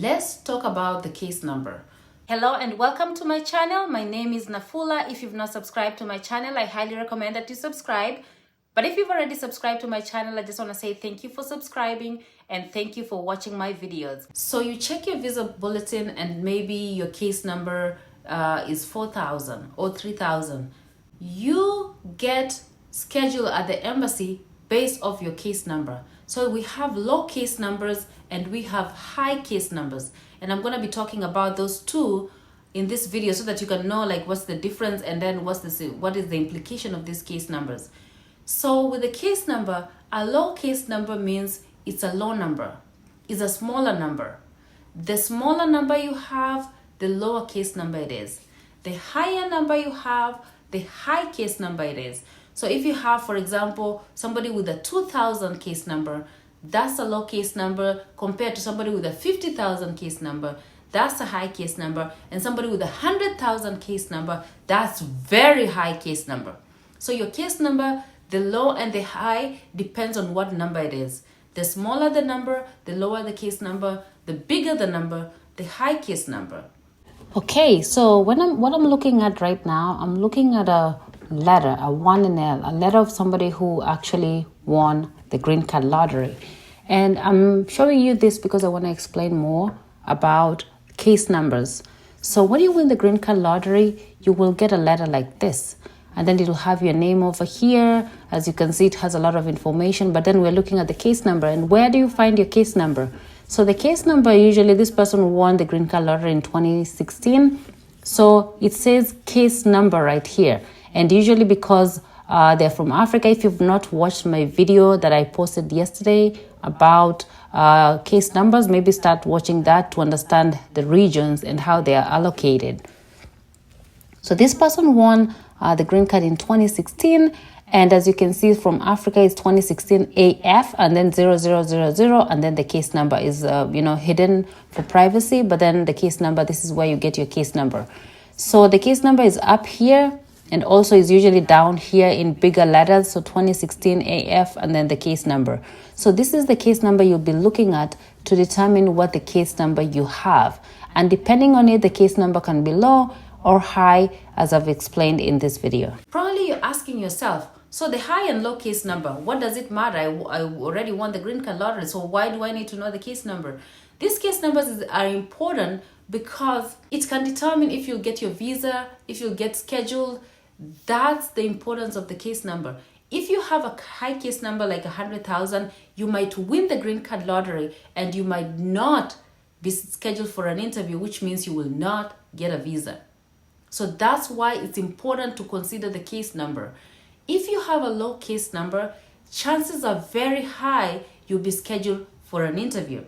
Let's talk about the case number. Hello and welcome to my channel. My name is Nafula. If you've not subscribed to my channel, I highly recommend that you subscribe. But if you've already subscribed to my channel, I just want to say thank you for subscribing and thank you for watching my videos. So you check your visa bulletin and maybe your case number is 4,000 or 3,000. You get scheduled at the embassy based off your case number. So we have low case numbers and we have high case numbers. And I'm going to be talking about those two in this video so that you can know like what's the difference and then what is the implication of these case numbers. So with the case number, a low case number means it's a low number. It's a smaller number. The smaller number you have, the lower case number it is. The higher number you have, the high case number it is. So if you have, for example, somebody with a 2,000 case number, that's a low case number compared to somebody with a 50,000 case number. That's a high case number. And somebody with a 100,000 case number, that's very high case number. So your case number, the low and the high depends on what number it is. The smaller the number, the lower the case number. The bigger the number, the high case number. Okay, so what I'm looking at right now, I'm looking at a letter, a 1NL, a letter of somebody who actually won the green card lottery. And I'm showing you this because I want to explain more about case numbers. So when you win the green card lottery, you will get a letter like this. And then it'll have your name over here. As you can see, it has a lot of information. But then we're looking at the case number. And where do you find your case number? So the case number, usually this person won the green card lottery in 2016. So it says case number right here. And usually because they're from Africa, if you've not watched my video that I posted yesterday about case numbers, maybe start watching that to understand the regions and how they are allocated. So this person won the green card in 2016. And as you can see from Africa, it's 2016 AF and then 0000. And then the case number is, hidden for privacy. But then the case number, this is where you get your case number. So the case number is up here. And also is usually down here in bigger letters. So 2016 AF and then the case number. So this is the case number you'll be looking at to determine what the case number you have. And depending on it, the case number can be low or high, as I've explained in this video. Probably you're asking yourself, so the high and low case number, what does it matter? I already won the green card lottery, so why do I need to know the case number? These case numbers are important because it can determine if you'll get your visa, if you'll get scheduled. That's the importance of the case number. If you have a high case number like 100,000, you might win the green card lottery and you might not be scheduled for an interview, which means you will not get a visa. So that's why it's important to consider the case number. If you have a low case number, chances are very high you'll be scheduled for an interview.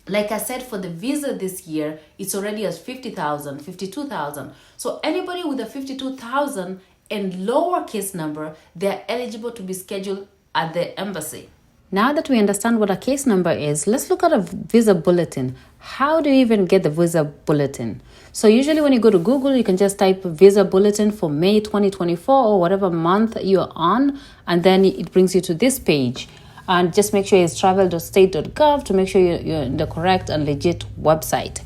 Like I said, for the visa this year, it's already at 50,000, 52,000. So anybody with a 52,000 and lower case number, they're eligible to be scheduled at the embassy. Now that we understand what a case number is, let's look at a visa bulletin. How do you even get the visa bulletin? So usually when you go to Google, you can just type visa bulletin for May 2024 or whatever month you're on, and then it brings you to this page. And just make sure it's travel.state.gov to make sure you're in the correct and legit website.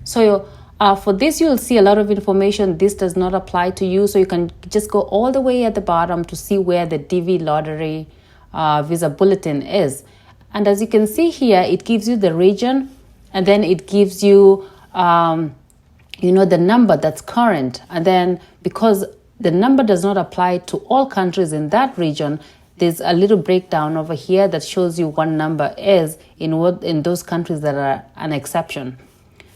So for this, you'll see a lot of information. This does not apply to you. So you can just go all the way at the bottom to see where the DV lottery visa bulletin is. And as you can see here, it gives you the region and then it gives you, the number that's current. And then because the number does not apply to all countries in that region, there's a little breakdown over here that shows you what number is in those countries that are an exception.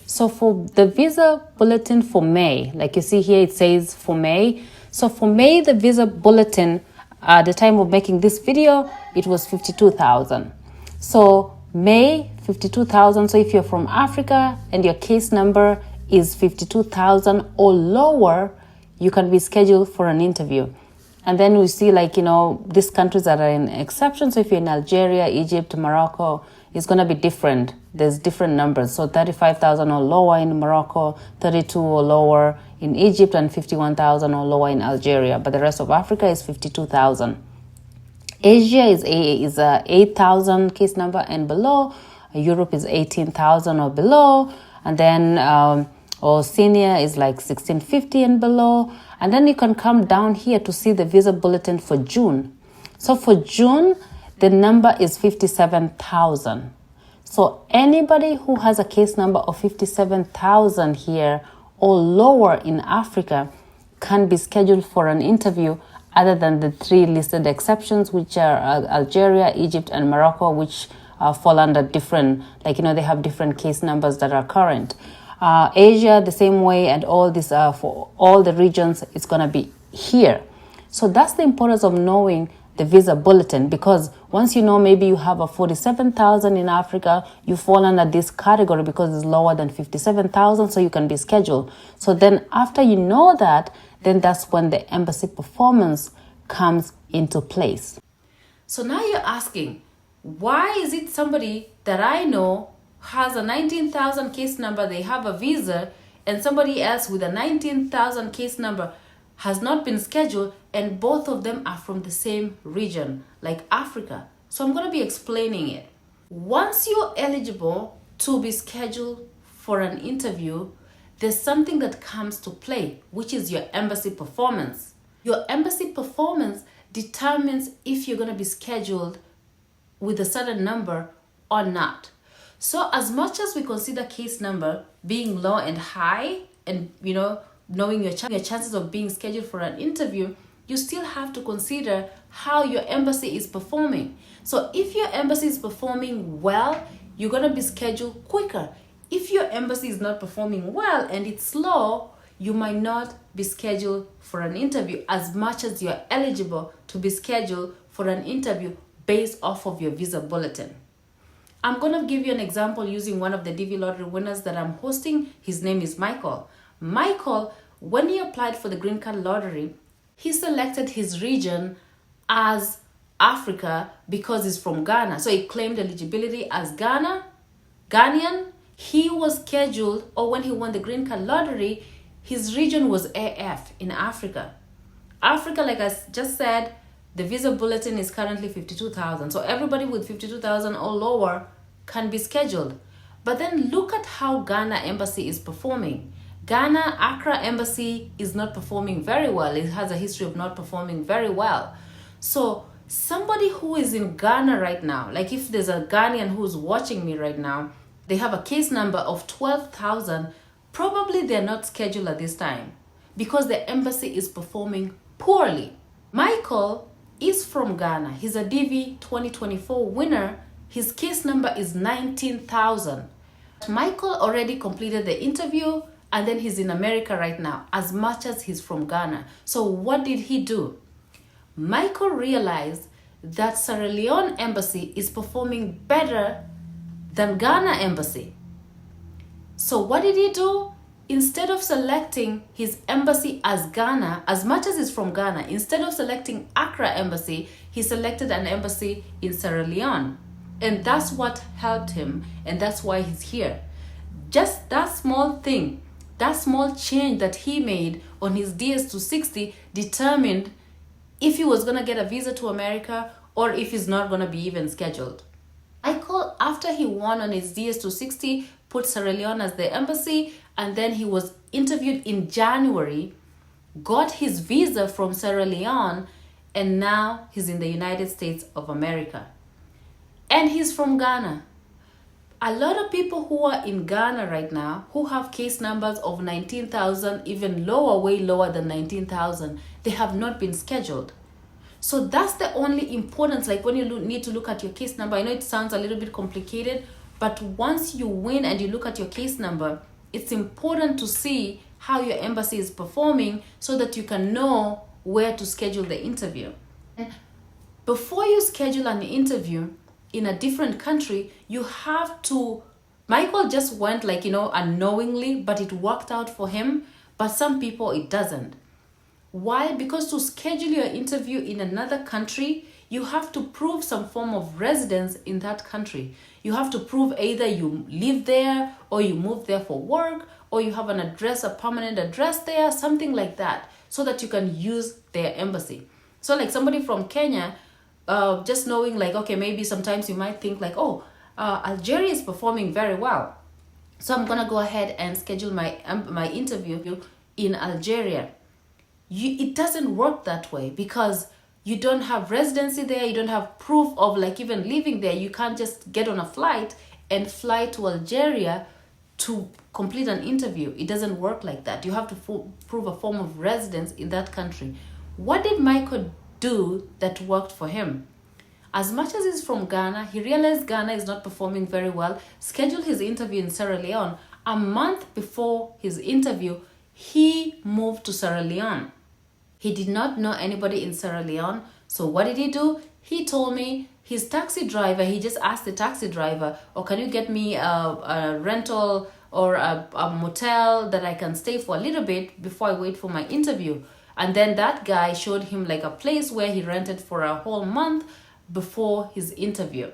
So for the visa bulletin for May, like you see here, it says for May. So for May, the visa bulletin, at the time of making this video, it was 52,000. So May, 52,000. So if you're from Africa and your case number is 52,000 or lower, you can be scheduled for an interview. And then we see these countries that are in exception. So if you're in Algeria, Egypt, Morocco, it's going to be different. There's different numbers. So 35,000 or lower in Morocco, 32 or lower in Egypt, and 51,000 or lower in Algeria. But the rest of Africa is 52,000. Asia is 8,000 case number and below. Europe is 18,000 or below, and then or senior is like 1650 and below. And then you can come down here to see the visa bulletin for June. So for June, the number is 57,000. So anybody who has a case number of 57,000 here or lower in Africa can be scheduled for an interview, other than the 3 listed exceptions, which are Algeria, Egypt, and Morocco, which fall under different, like, they have different case numbers that are current. Asia, the same way, and all this, for all the regions, it's going to be here. So that's the importance of knowing the visa bulletin, because once you know maybe you have a 47,000 in Africa, you fall under this category because it's lower than 57,000, so you can be scheduled. So then after you know that, then that's when the embassy performance comes into place. So now you're asking, why is it somebody that I know has a 19,000 case number, they have a visa, and somebody else with a 19,000 case number has not been scheduled, and both of them are from the same region, like Africa? So I'm going to be explaining it. Once you're eligible to be scheduled for an interview, there's something that comes to play, which is your embassy performance. Your embassy performance determines if you're going to be scheduled with a certain number or not. So as much as we consider case number being low and high, and knowing your chances of being scheduled for an interview, you still have to consider how your embassy is performing. So if your embassy is performing well, you're going to be scheduled quicker. If your embassy is not performing well and it's slow, you might not be scheduled for an interview, as much as you're eligible to be scheduled for an interview based off of your visa bulletin. I'm going to give you an example using one of the DV lottery winners that I'm hosting. His name is Michael. Michael, when he applied for the green card lottery, he selected his region as Africa because he's from Ghana. So he claimed eligibility as Ghanaian. He was scheduled, or when he won the green card lottery, his region was AF in Africa. Africa, like I just said, the visa bulletin is currently 52,000. So everybody with 52,000 or lower can be scheduled. But then look at how Ghana embassy is performing. Ghana Accra embassy is not performing very well. It has a history of not performing very well. So somebody who is in Ghana right now, like if there's a Ghanaian who's watching me right now, they have a case number of 12,000, probably they're not scheduled at this time because the embassy is performing poorly. Michael is from Ghana. He's a DV2025 winner. His case number is 19,000. Michael already completed the interview, and then he's in America right now, as much as he's from Ghana. So what did he do? Michael realized that Sierra Leone embassy is performing better than Ghana embassy. So what did he do? Instead of selecting his embassy as Ghana, as much as he's from Ghana, instead of selecting Accra embassy, he selected an embassy in Sierra Leone. And that's what helped him, and that's why he's here. Just that small thing, that small change that he made on his DS260 determined if he was going to get a visa to America or if he's not going to be even scheduled. Michael, after he won on his DS260, put Sierra Leone as the embassy, and then he was interviewed in January, got his visa from Sierra Leone, and now he's in the United States of America. And he's from Ghana. A lot of people who are in Ghana right now, who have case numbers of 19,000, even lower, way lower than 19,000, they have not been scheduled. So that's the only importance, like when you need to look at your case number. I know it sounds a little bit complicated, but once you win and you look at your case number, it's important to see how your embassy is performing so that you can know where to schedule the interview. And before you schedule an interview in a different country, you have to, Michael just went unknowingly, but it worked out for him. But some people, it doesn't. Why? Because to schedule your interview in another country, you have to prove some form of residence in that country. You have to prove either you live there or you moved there for work or you have an address, a permanent address there, something like that, so that you can use their embassy. So like somebody from Kenya, just knowing okay, maybe sometimes you might think oh, Algeria is performing very well. So I'm gonna go ahead and schedule my interview in Algeria. It doesn't work that way because you don't have residency there, you don't have proof of like even living there. You can't just get on a flight and fly to Algeria to complete an interview. It doesn't work like that. You have to prove a form of residence in that country. What did Michael do that worked for him? As much as he's from Ghana, he realized Ghana is not performing very well, scheduled his interview in Sierra Leone. A month before his interview, he moved to Sierra Leone. He did not know anybody in Sierra Leone. So what did he do? He told me his taxi driver, he just asked the taxi driver, oh, can you get me a rental or a motel that I can stay for a little bit before I wait for my interview? And then that guy showed him like a place where he rented for a whole month before his interview.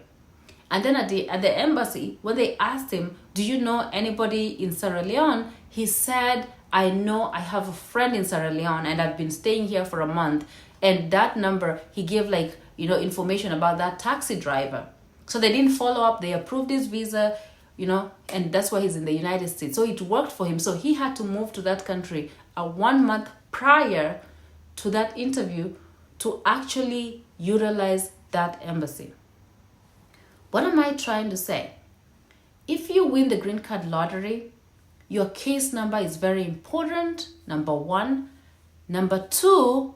And then at the embassy, when they asked him, do you know anybody in Sierra Leone? He said, I have a friend in Sierra Leone and I've been staying here for a month. And that number, he gave like, information about that taxi driver. So they didn't follow up. They approved his visa, and that's why he's in the United States. So it worked for him. So he had to move to that country 1 month prior to that interview to actually utilize that embassy. What am I trying to say? If you win the green card lottery, your case number is very important, number one. Number two,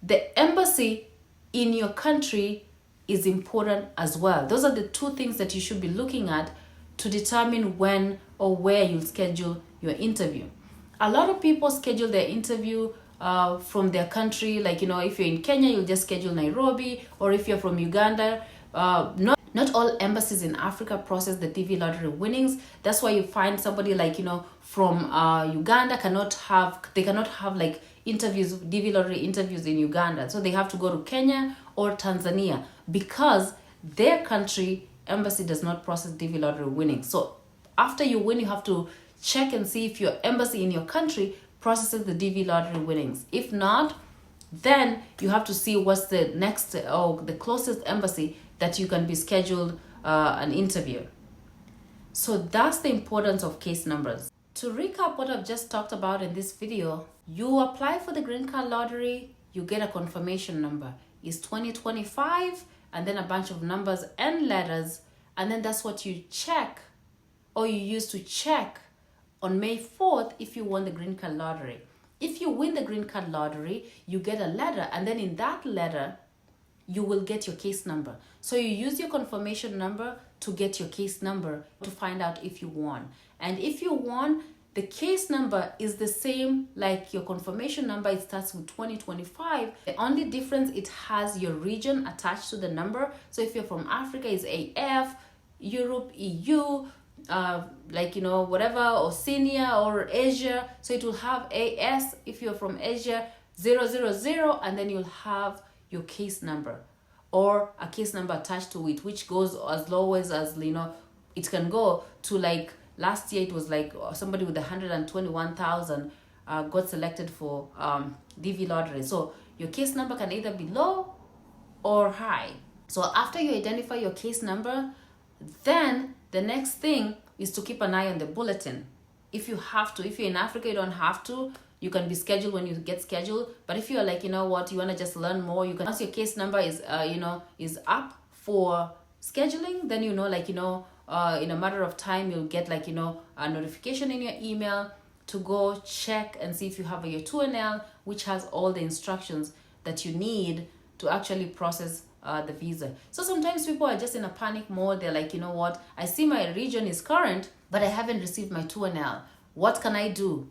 the embassy in your country is important as well. Those are the two things that you should be looking at to determine when or where you'll schedule your interview. A lot of people schedule their interview from their country, like if you're in Kenya, you'll just schedule Nairobi, or if you're from Uganda. Not all embassies in Africa process the DV lottery winnings. That's why you find somebody like from Uganda cannot have like interviews, DV lottery interviews in Uganda, so they have to go to Kenya or Tanzania because their country embassy does not process DV lottery winnings. So after you win, you have to check and see if your embassy in your country processes the DV lottery winnings. If not, then you have to see what's the next or the closest embassy that you can be scheduled an interview. So that's the importance of case numbers. To recap what I've just talked about in this video, you apply for the green card lottery, you get a confirmation number. It's 2025 and then a bunch of numbers and letters, and then that's what you check or you use to check on May 4th if you won the green card lottery. If you win the green card lottery, you get a letter, and then in that letter, you will get your case number. So you use your confirmation number to get your case number to find out if you won. And if you won, the case number is the same like your confirmation number. It starts with 2025. The only difference, it has your region attached to the number. So if you're from Africa, it's AF, Europe, EU, whatever, Oceania or Asia. So it will have AS if you're from Asia, 000, and then you'll have your case number or a case number attached to it, which goes as low as it can go to like last year. It was like somebody with 121,000 got selected for DV lottery. So your case number can either be low or high. So after you identify your case number, then the next thing is to keep an eye on the bulletin. If you have to, if you're in Africa, you don't have to. You can be scheduled when you get scheduled. But if you're like, you want to just learn more, you can, once your case number is, is up for scheduling, then in a matter of time, you'll get a notification in your email to go check and see if you have your 2NL, which has all the instructions that you need to actually process the visa. So sometimes people are just in a panic mode. They're like, I see my region is current, but I haven't received my 2NL. What can I do?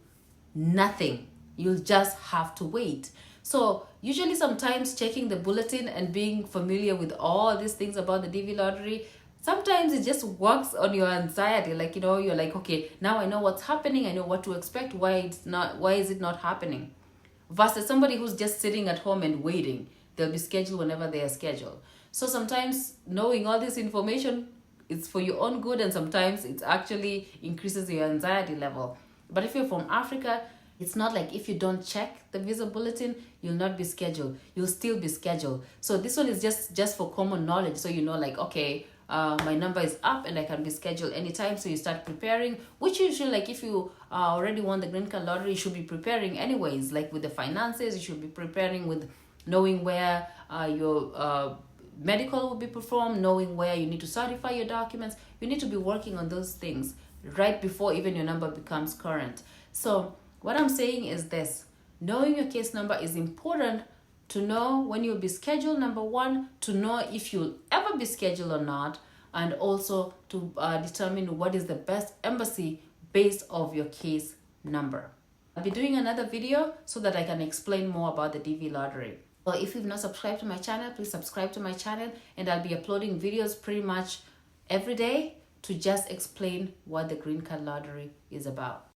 Nothing. You'll just have to wait. So usually sometimes checking the bulletin and being familiar with all these things about the DV lottery, sometimes it just works on your anxiety. Like, you're like, okay, now I know what's happening. I know what to expect. Why is it not happening? Versus somebody who's just sitting at home and waiting. They'll be scheduled whenever they are scheduled. So sometimes knowing all this information, it's for your own good, and sometimes it actually increases your anxiety level. But if you're from Africa, it's not like if you don't check the visa bulletin, you'll not be scheduled. You'll still be scheduled. So this one is just for common knowledge. So like, okay, my number is up and I can be scheduled anytime. So you start preparing, which usually, like if you already won the green card lottery, you should be preparing anyways, like with the finances. You should be preparing with knowing where your medical will be performed, knowing where you need to certify your documents. You need to be working on those things right before even your number becomes current. So what I'm saying is this: knowing your case number is important to know when you'll be scheduled, number one, to know if you'll ever be scheduled or not, and also to determine what is the best embassy based off your case number. I'll be doing another video so that I can explain more about the DV lottery. Well, if you've not subscribed to my channel, please subscribe to my channel, and I'll be uploading videos pretty much every day to just explain what the green card lottery is about.